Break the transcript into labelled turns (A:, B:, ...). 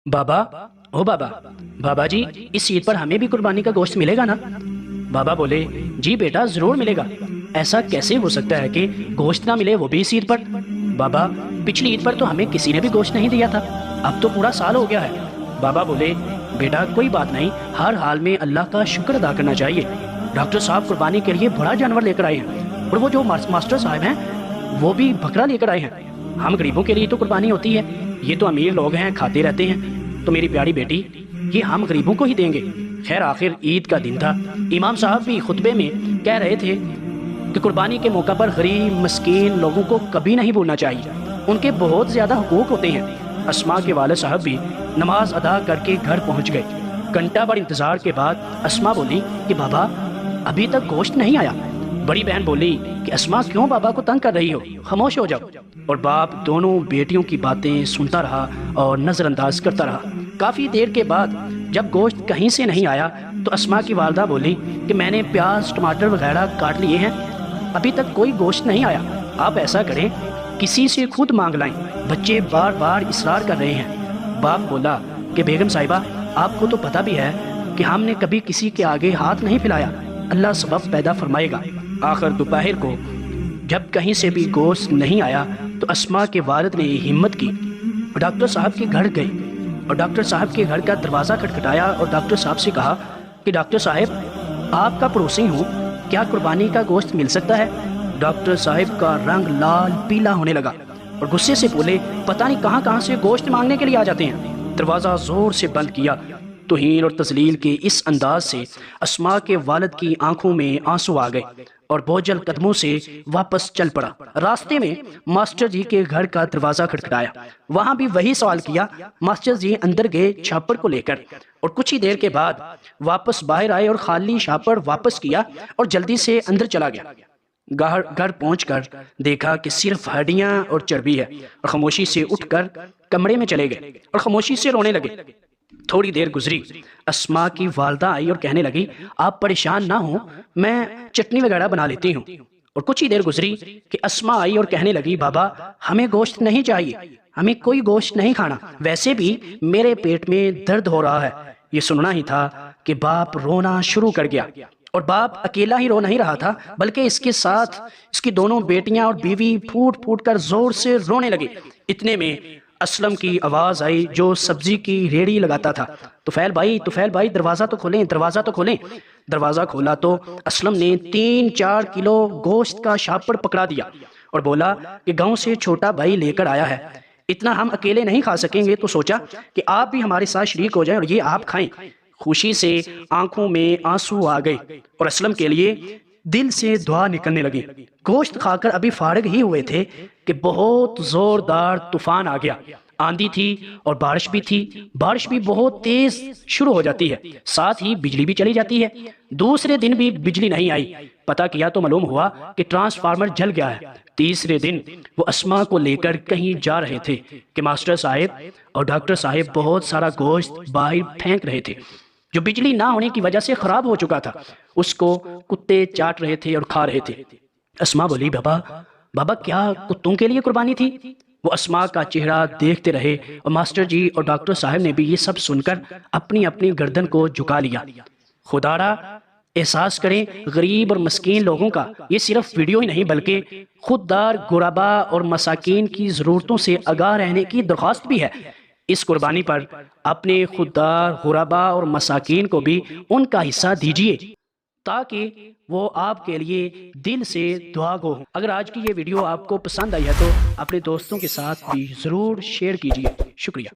A: बाबा, ओ बाबा, बाबा जी, इस ईद पर हमें भी कुर्बानी का गोश्त मिलेगा ना? बाबा बोले, जी बेटा, जरूर मिलेगा। ऐसा कैसे हो सकता है कि गोश्त ना मिले, वो भी इस ईद पर? बाबा, पिछली ईद पर तो हमें किसी ने भी गोश्त नहीं दिया था, अब तो पूरा साल हो गया है। बाबा बोले, बेटा कोई बात नहीं, हर हाल में अल्लाह का शुक्र अदा करना चाहिए। डॉक्टर साहब कुर्बानी के लिए बड़ा जानवर लेकर आए हैं, और वो जो मास्टर साहब हैं वो भी बकरा लेकर आए हैं। हम गरीबों के लिए तो कुर्बानी होती है, ये तो अमीर लोग हैं, खाते रहते हैं। तो मेरी प्यारी बेटी, ये हम गरीबों को ही देंगे। खैर, आखिर ईद का दिन था। इमाम साहब भी खुतबे में कह रहे थे कि कुर्बानी के मौका पर गरीब मस्कीन लोगों को कभी नहीं भूलना चाहिए, उनके बहुत ज़्यादा हुकूक होते हैं। अस्मा के वाले साहब भी नमाज अदा करके घर पहुंच गए। घंटा भर इंतज़ार के बाद अस्मा बोली कि बाबा, अभी तक गोश्त नहीं आया। बड़ी बहन बोली कि अस्मा, क्यों बाबा को तंग कर रही हो, खामोश हो जाओ। और बाप दोनों बेटियों की बातें सुनता रहा और नज़रअंदाज करता रहा। काफ़ी देर के बाद जब गोश्त कहीं से नहीं आया तो अस्मा की वालदा बोली कि मैंने प्याज टमाटर वगैरह काट लिए हैं, अभी तक कोई गोश्त नहीं आया। आप ऐसा करें, किसी से खुद मांग लाएं, बच्चे बार बार इसरार कर रहे हैं। बाप बोला कि बेगम साहिबा, आपको तो पता भी है कि हमने कभी किसी के आगे हाथ नहीं फैलाया, अल्लाह सबब पैदा फरमाएगा। आखिर दोपहर को जब कहीं से भी गोश्त नहीं आया तो अस्मा के वालिद ने हिम्मत की और डॉक्टर साहब के घर गए और डॉक्टर साहब के घर का दरवाज़ा खटखटाया और डॉक्टर साहब से कहा कि डॉक्टर साहब, आपका पड़ोसी हूँ, क्या कुर्बानी का गोश्त मिल सकता है? डॉक्टर साहब का रंग लाल पीला होने लगा और गुस्से से बोले, पता नहीं कहाँ से गोश्त मांगने के लिए आ जाते हैं। दरवाज़ा ज़ोर से बंद किया। तौहीन और तजलील के इस अंदाज से अस्मा के वालिद की आंखों में आंसू आ गए और बोझल कदमों से वापस चल पड़ा। रास्ते में मास्टर जी के घर का दरवाज़ा खटखटाया, वहां भी वही सवाल किया। मास्टर जी अंदर गए छापड़ को लेकर और कुछ ही देर के बाद वापस बाहर आए और खाली छापड़ वापस किया और जल्दी से अंदर चला गया। घर पहुंचकर देखा कि सिर्फ हड्डियां और चर्बी है और खामोशी से उठकर कमरे में चले गए और खामोशी से रोने लगे। थोड़ी देर गुजरी, अस्मा की वालदा आई और कहने लगी, आप परेशान ना हो, मैं चटनी वगैरह बना लेती हूँ। और कुछ ही देर गुजरी कि अस्मा आई और कहने लगी, बाबा हमें गोश्त नहीं चाहिए, हमें कोई गोश्त नहीं खाना, वैसे भी मेरे पेट में दर्द हो रहा है। ये सुनना ही था कि बाप रोना शुरू कर गया। और बाप अकेला ही रो नहीं रहा था, बल्कि इसके साथ इसकी दोनों बेटियां और बीवी फूट फूट कर जोर से रोने लगी। इतने में असलम की आवाज़ आई, जो सब्जी की रेड़ी लगाता था। तुफैल भाई, दरवाज़ा तो खोलें, दरवाज़ा तो खोलें। दरवाज़ा खोला तो असलम ने 3-4 किलो गोश्त का शापड़ पकड़ा दिया और बोला कि गांव से छोटा भाई लेकर आया है, इतना हम अकेले नहीं खा सकेंगे, तो सोचा कि आप भी हमारे साथ शरीक हो जाएं और ये आप खाएं। खुशी से आंखों में आंसू आ गए और असलम के लिए दिल से दुआ निकलने लगी। गोश्त खाकर अभी फारिग ही हुए थे कि बहुत जोरदार तूफान आ गया। आंधी थी और बारिश भी थी। बारिश भी बहुत तेज शुरू हो जाती है, साथ ही बिजली भी चली जाती है। दूसरे दिन भी बिजली नहीं आई। पता किया तो मालूम हुआ कि ट्रांसफार्मर जल गया है। तीसरे दिन वो अस्मा को लेकर कहीं जा रहे थे कि मास्टर साहब और डॉक्टर साहब बहुत सारा गोश्त बाहर फेंक रहे थे, जो बिजली ना होने की वजह से खराब हो चुका था। उसको कुत्ते चाट रहे थे और खा रहे थे। अस्मा बोली, बाबा क्या कुत्तों के लिए कुर्बानी थी? वो अस्मा का चेहरा देखते रहे और मास्टर जी और डॉक्टर साहब ने भी ये सब सुनकर अपनी अपनी गर्दन को झुका लिया। खुदारा एहसास करें गरीब और मस्कीन लोगों का। ये सिर्फ वीडियो ही नहीं, बल्कि खुददार गुरबा और मसाकीन की ज़रूरतों से आगाह रहने की दरख्वास्त भी है। इस कुर्बानी पर अपने खुददार गुरबा और मसाकीन को भी उनका हिस्सा दीजिए, ताकि वो आपके लिए दिल से दुआ गो हों। अगर आज की ये वीडियो आपको पसंद आई है तो अपने दोस्तों के साथ भी ज़रूर शेयर कीजिए। शुक्रिया।